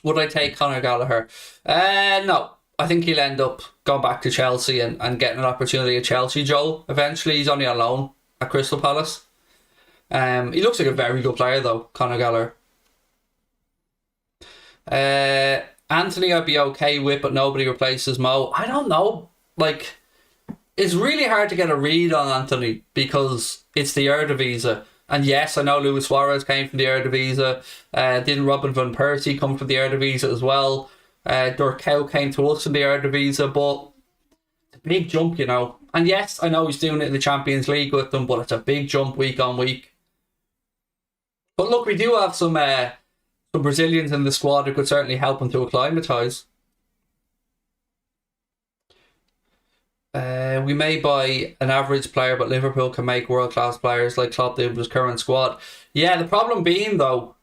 Would I take Conor Gallagher? No. I think he'll end up going back to Chelsea and getting an opportunity at Chelsea, Joel. Eventually, he's only on loan at Crystal Palace. He looks like a very good player, though, Conor Gallagher. Anthony I'd be okay with, but nobody replaces Mo. I don't know. Like, it's really hard to get a read on Anthony because it's the Eredivisie. And yes, I know Luis Suarez came from the Eredivisie. Didn't Robin van Persie come from the Eredivisie as well? Dirk Kuyt came to us from the Eredivisie, but it's a big jump, And yes, I know he's doing it in the Champions League with them, but it's a big jump week on week. But look, we do have some Brazilians in the squad who could certainly help him to acclimatise. We may buy an average player, but Liverpool can make world-class players like Klopp did with his current squad. Yeah, the problem being, though,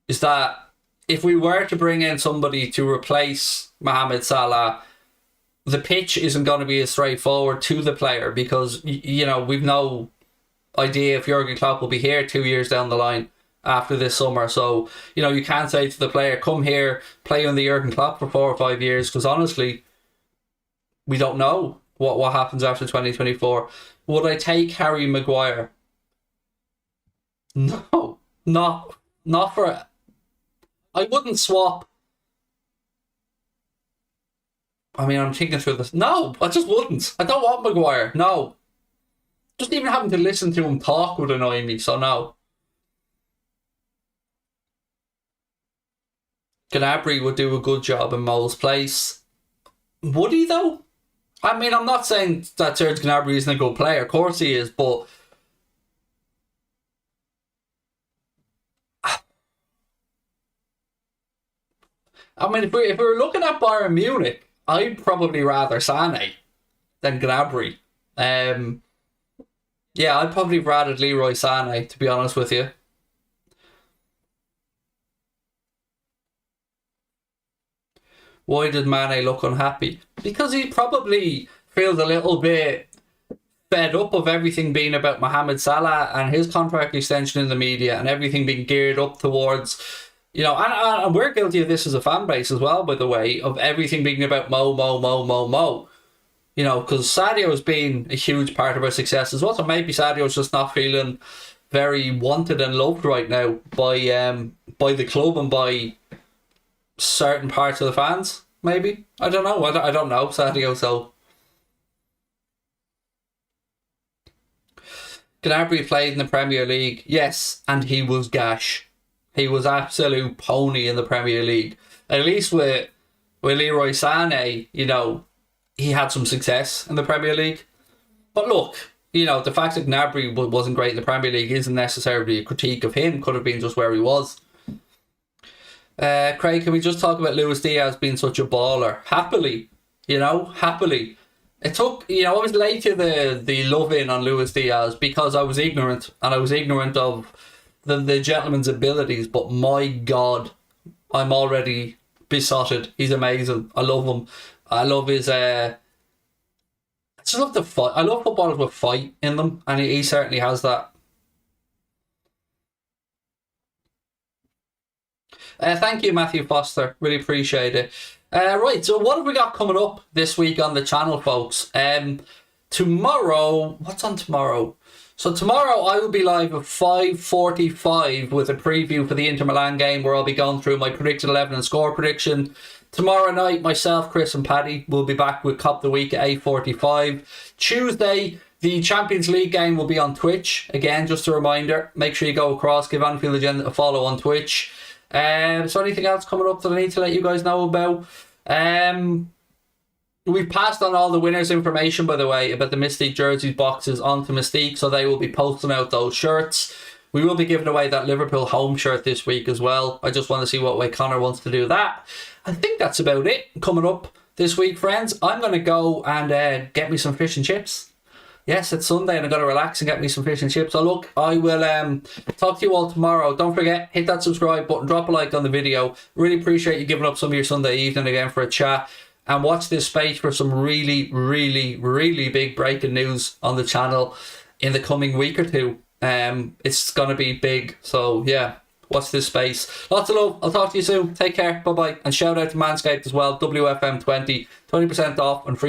is that if we were to bring in somebody to replace Mohamed Salah, the pitch isn't going to be as straightforward to the player because, you know, we've no idea if Jurgen Klopp will be here 2 years down the line after this summer. So, you know, you can't say to the player, come here, play under Jurgen Klopp for 4 or 5 years, because honestly, we don't know what happens after 2024. Would I take Harry Maguire? No, not for... I wouldn't swap. I mean, I'm thinking through this. No, I just wouldn't. I don't want Maguire. No. Just even having to listen to him talk would annoy me, so no. Gnabry would do a good job in Mo's place. Would he, though? I mean, I'm not saying that Serge Gnabry isn't a good player. Of course he is, but... I mean, if we were looking at Bayern Munich, I'd probably rather Sané than Gnabry. Yeah, I'd probably rather Leroy Sané, to be honest with you. Why did Mane look unhappy? Because he probably feels a little bit fed up of everything being about Mohamed Salah and his contract extension in the media and everything being geared up towards, you know, and we're guilty of this as a fan base as well, by the way, of everything being about Mo. You know, because Sadio has been a huge part of our success as well. So maybe Sadio's just not feeling very wanted and loved right now by the club and by certain parts of the fans. Maybe, I don't know. I don't know Sadio. So Gnabry played in the Premier League, yes, and he was gash. He was absolute pony in the Premier League. At least with Leroy Sané, you know, he had some success in the Premier League. But look, you know, the fact that Gnabry wasn't great in the Premier League isn't necessarily a critique of him. Could have been just where he was. Craig, can we just talk about Luis Diaz being such a baller? Happily, you know, happily. It took, you know, I was late to the love-in on Luis Diaz because I was ignorant, and I was ignorant of the gentleman's abilities, but my God, I'm already besotted. He's amazing. I love him. I love his... I just love the fight. I love footballers with fight in them, and he certainly has that. Thank you, Matthew Foster. Really appreciate it. Right, so what have we got coming up this week on the channel, folks? Tomorrow... What's on tomorrow? So tomorrow I will be live at 5:45 with a preview for the Inter Milan game where I'll be going through my predicted 11 and score prediction. Tomorrow night, myself, Chris and Paddy will be back with Cop the Week at 8:45. Tuesday, the Champions League game will be on Twitch. Again, just a reminder, make sure you go across, give Anfield Agenda a follow on Twitch. So anything else coming up that I need to let you guys know about? We've passed on all the winners' information, by the way, about the Mystique jerseys boxes onto Mystique, so they will be posting out those shirts. We will be giving away that Liverpool home shirt this week as well. I just want to see what way Connor wants to do that. I think that's about it coming up this week, friends. I'm going to go and get me some fish and chips. Yes, it's Sunday and I've got to relax and get me some fish and chips. So look, I will talk to you all tomorrow. Don't forget, hit that subscribe button, drop a like on the video. Really appreciate you giving up some of your Sunday evening again for a chat. And watch this space for some really, really, really big breaking news on the channel in the coming week or two. It's going to be big. So yeah, watch this space. Lots of love. I'll talk to you soon. Take care. Bye-bye. And shout out to Manscaped as well. WFM20. 20% off and free